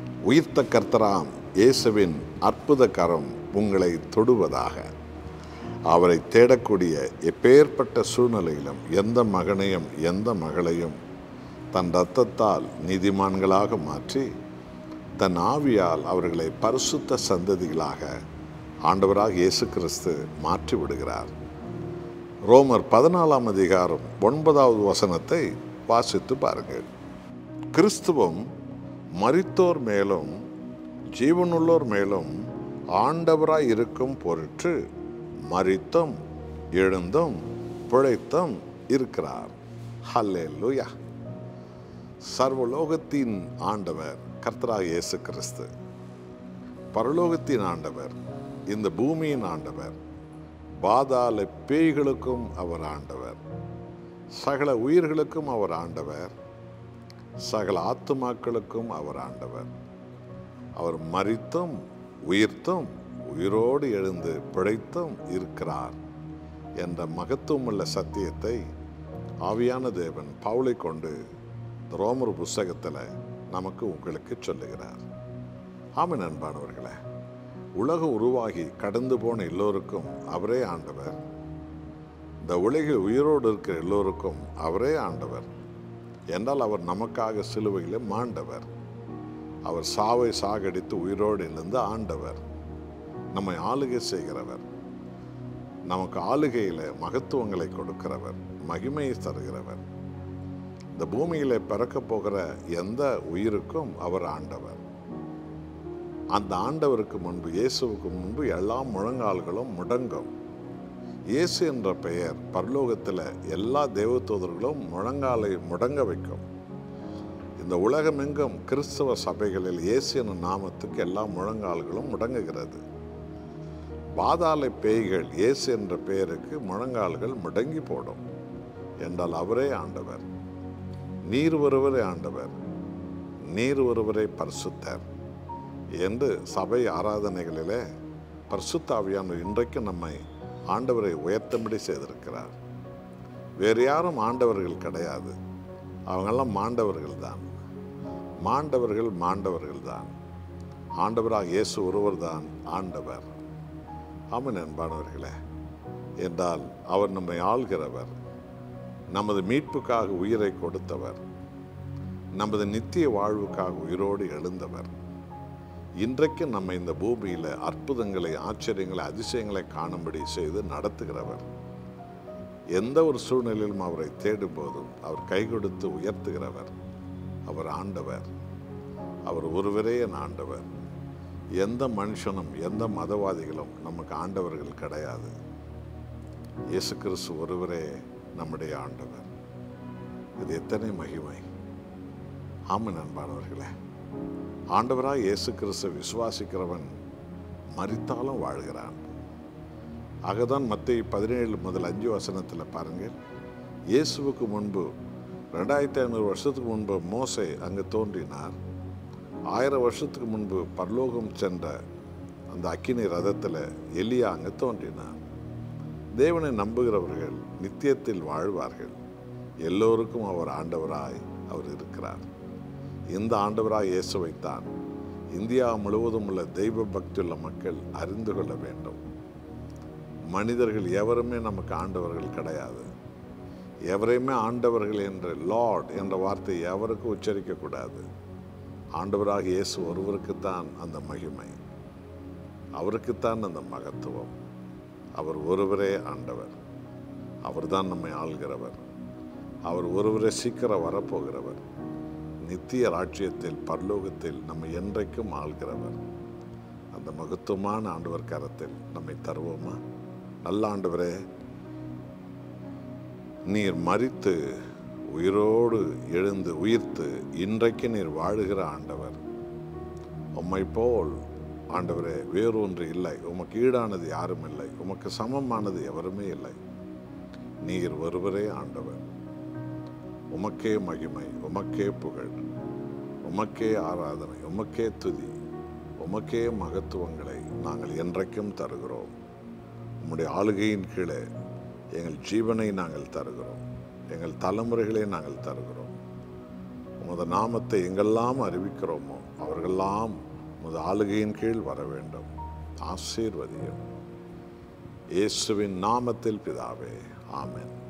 உயிர்த்த கர்த்தராம் இயேசுவின் அற்புத கரம் உங்களை தொடுவதாக. அவரை தேடக்கூடிய எப்பேற்பட்ட சூழ்நிலையிலும் எந்த மகனையும் எந்த மகளையும் தன் இரத்தத்தால் நீதிமான்களாக மாற்றி தன் ஆவியால் அவர்களை பரிசுத்த சந்ததிகளாக ஆண்டவராக இயேசு கிறிஸ்து மாற்றி விடுகிறார். ரோமர் 14ஆம் அதிகாரம் 9வது வசனத்தை வாசித்து பாருங்கள். கிறிஸ்துவும் மரித்தோர் மேலும் ஜீவனுள்ளோர் மேலும் ஆண்டவராய் இருக்கும் பொருட்டு மரித்தும் எழுந்தும் பிழைத்தும் இருக்கிறார். ஹல்லேலூயா. சர்வலோகத்தின் ஆண்டவர் கர்த்தராகிய இயேசு கிறிஸ்து, பரலோகத்தின் ஆண்டவர், இந்த பூமியின் ஆண்டவர், பாதாள பேய்களுக்கும் அவர் ஆண்டவர், சகல உயிர்களுக்கும் அவர் ஆண்டவர், சகல ஆத்துமாக்களுக்கும் அவர் ஆண்டவர். அவர் மரித்தும் உயிர்த்தும் உயிரோடு எழுந்து பிழைத்தும் இருக்கிறார் என்ற மகத்துவமுள்ள சத்தியத்தை ஆவியான தேவன் பவுலை கொண்டு ரோமர் புஸ்தகத்தில் நமக்கு உங்களுக்கு சொல்லுகிறார். ஆமென் அன்பானவர்களே, உலகம் உருவாகி கடந்து போன எல்லோருக்கும் அவரே ஆண்டவர். இந்த உலகில் உயிரோடு இருக்கிற எல்லோருக்கும் அவரே ஆண்டவர். என்றால் அவர் நமக்காக சிலுவையில் மாண்டவர். அவர் சாவை சாகடித்து உயிரோடு எழுந்து ஆண்டவர், நம்மை ஆளுகை செய்கிறவர், நமக்கு ஆளுகையில் மகத்துவங்களை கொடுக்கிறவர், மகிமையை தருகிறவர். இந்த பூமியில் பிறக்க போகிற எந்த உயிருக்கும் அவர் ஆண்டவர். அந்த ஆண்டவருக்கு முன்பு, இயேசுவுக்கு முன்பு எல்லா முழங்கால்களும் முடங்கும். இயேசு என்ற பெயர் பரலோகத்தில் எல்லா தேவதூதர்களும் முழங்காலை முடங்க வைக்கும். இந்த உலகமெங்கும் கிறிஸ்தவ சபைகளில் இயேசு என்ற நாமத்துக்கு எல்லா முழங்கால்களும் முடங்குகிறது. பாதாள பேய்கள் இயேசு என்ற பெயருக்கு முழங்கால்கள் முடங்கி போடும். என்றால் அவரே ஆண்டவர். நீர் ஒருவரே ஆண்டவர், நீர் ஒருவரே பரிசுத்தர் என்று சபை ஆராதனைகளிலே பரிசுத்த ஆவியானவர் இன்றைக்கு நம்மை ஆண்டவரை உயர்த்தும்படி செய்திருக்கிறார். வேறு யாரும் ஆண்டவர்கள் கிடையாது. அவங்கெல்லாம் மாண்டவர்கள் தான். மாண்டவர்கள் தான். ஆண்டவராக இயேசு ஒருவர் தான் ஆண்டவர். ஆமென் அன்பானவர்களே. என்றால் அவர் நம்மை ஆள்கிறவர், நமது மீட்புக்காக உயிரை கொடுத்தவர், நமது நித்திய வாழ்வுக்காக உயிரோடு எழுந்தவர். இன்றைக்கு நம்ம இந்த பூமியில் அற்புதங்களை, ஆச்சரியங்களை, அதிசயங்களை காணும்படி செய்து நடத்துகிறவர். எந்த ஒரு சூழ்நிலையிலும் அவரை தேடும் போதும் அவர் கை கொடுத்து உயர்த்துகிறவர். அவர் ஆண்டவர். அவர் ஒருவரே என் ஆண்டவர். எந்த மனுஷனும் எந்த மதவாதிகளும் நமக்கு ஆண்டவர்கள் கிடையாது. இயேசு கிறிஸ்து ஒருவரே நம்முடைய ஆண்டவர். இது எத்தனை மகிமை! ஆமென் அன்பானவர்களே. ஆண்டவராக இயேசு கிறிஸ்து விசுவாசிக்கிறவன் மரித்தாலும் வாழ்கிறான். ஆகதான் மத்தேயு 17 முதல் 5 வசனத்தில் பாருங்கள். இயேசுவுக்கு முன்பு 2500 வருஷத்துக்கு முன்பு மோசே அங்கு தோன்றினார். 1000 வருஷத்துக்கு முன்பு பரலோகம் சென்ற அந்த அக்கினி ரதத்தில் எலியா அங்கு தோன்றினார். தேவனை நம்புகிறவர்கள் நித்தியத்தில் வாழ்வார்கள். எல்லோருக்கும் அவர் ஆண்டவராய் அவர் இருக்கிறார். இந்த ஆண்டவராய் இயேசுவைத்தான் இந்தியா முழுவதும் உள்ள தெய்வ பக்தியுள்ள மக்கள் அறிந்து கொள்ள வேண்டும். மனிதர்கள் எவருமே நமக்கு ஆண்டவர்கள் கிடையாது. எவரையுமே ஆண்டவர்கள் என்று லார்ட் என்ற வார்த்தை எவருக்கும் உச்சரிக்கக்கூடாது. ஆண்டவராக இயேசு ஒருவருக்குத்தான் அந்த மகிமை, அவருக்குத்தான் அந்த மகத்துவம். அவர் ஒருவரே ஆண்டவர். அவர்தான் நம்மை ஆள்கிறவர். அவர் ஒருவரே சீக்கிரம் வரப்போகிறவர். நித்திய ராஜ்யத்தில் பரலோகத்தில் நம்மை என்றைக்கும் ஆள்கிறவர். அந்த மகத்துவமான ஆண்டவர் கரத்தில் நம்மை தருவோமா? நல்ல ஆண்டவரே, நீர் மரித்து உயிரோடு எழுந்து உயிர்த்து இன்றைக்கு நீர் வாழுகிற ஆண்டவர். உம்மை போல் ஆண்டவரே வேறொன்று இல்லை. உமக்கு ஈடானது யாரும் இல்லை. உமக்கு சமமானது எவருமே இல்லை. நீர் ஒருவரே ஆண்டவர். உமக்கே மகிமை, உமக்கே புகழ், உமக்கே ஆராதனை, உமக்கே துதி, உமக்கே மகத்துவங்களை நாங்கள் என்றைக்கும் தருகிறோம். உம்முடைய ஆளுகையின் கீழே எங்கள் ஜீவனை நாங்கள் தருகிறோம். எங்கள் தலைமுறைகளை நாங்கள் தருகிறோம். உமது நாமத்தை எங்கெல்லாம் அறிவிக்கிறோமோ அவர்களெல்லாம் உமது ஆளுகையின் கீழ் வர வேண்டும். ஆசீர்வதியும். இயேசுவின் நாமத்தில் பிதாவே, ஆமென்.